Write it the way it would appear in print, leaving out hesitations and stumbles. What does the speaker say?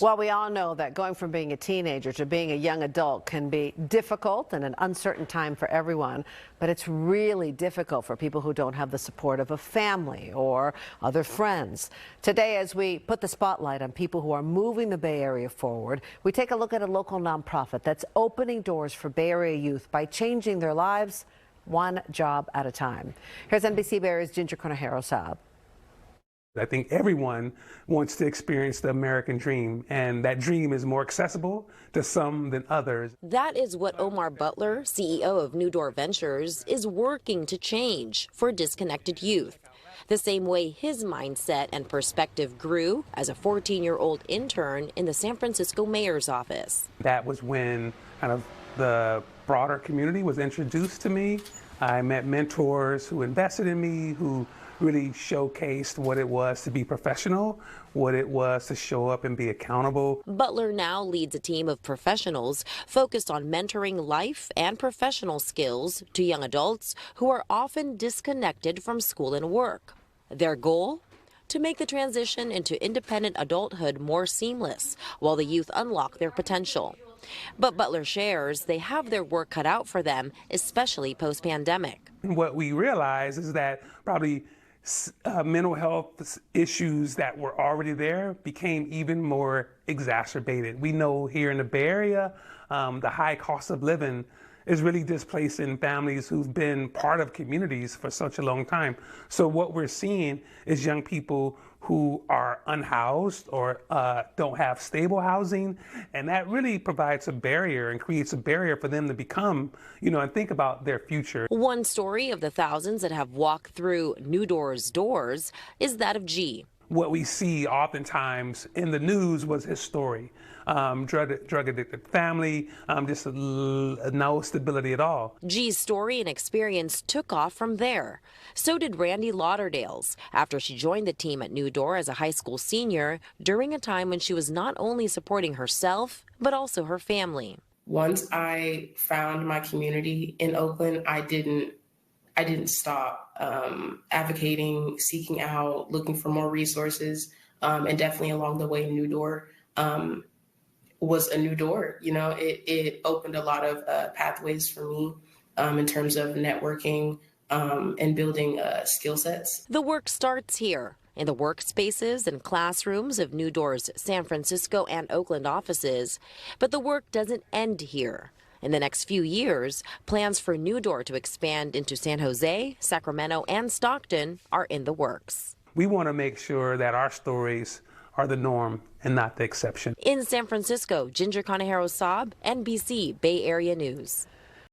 Well, we all know that going from being a teenager to being a young adult can be difficult and an uncertain time for everyone, but it's really difficult for people who don't have the support of a family or other friends. Today, as we put the spotlight on people who are moving the Bay Area forward, we take a look at a local nonprofit that's opening doors for Bay Area youth by changing their lives one job at a time. Here's NBC Bay Area's Conejero-Saab. I think everyone wants to experience the American dream, and that dream is more accessible to some than others. That is what Omar Butler, CEO of New Door Ventures, is working to change for disconnected youth. The same way his mindset and perspective grew as a 14-year-old intern in the San Francisco mayor's office. That was when kind of the broader community was introduced to me. I met mentors who invested in me, who really showcased what it was to be professional, what it was to show up and be accountable. Butler now leads a team of professionals focused on mentoring life and professional skills to young adults who are often disconnected from school and work. Their goal? To make the transition into independent adulthood more seamless while the youth unlock their potential. But Butler shares they have their work cut out for them, especially post-pandemic. What we realize is that probably mental health issues that were already there became even more exacerbated. We know here in the Bay Area, the high cost of living is really displacing families who've been part of communities for such a long time. So what we're seeing is young people who are unhoused or don't have stable housing, and that really provides a barrier and creates a barrier for them to become, and think about their future. One story of the thousands that have walked through New Door's doors is that of G. What we see oftentimes in the news was his story. Drug addicted family, just no stability at all. G's story and experience took off from there. So did Randy Lauderdale's after she joined the team at New Door as a high school senior during a time when she was not only supporting herself, but also her family. Once I found my community in Oakland, I didn't stop advocating, seeking out, looking for more resources, and definitely along the way, New Door was a new door. It opened a lot of pathways for me in terms of networking and building skill sets. The work starts here in the workspaces and classrooms of New Door's San Francisco and Oakland offices, but the work doesn't end here. In the next few years, plans for New Door to expand into San Jose, Sacramento, and Stockton are in the works. We want to make sure that our stories are the norm and not the exception. In San Francisco, Conejero-Saab, NBC Bay Area News.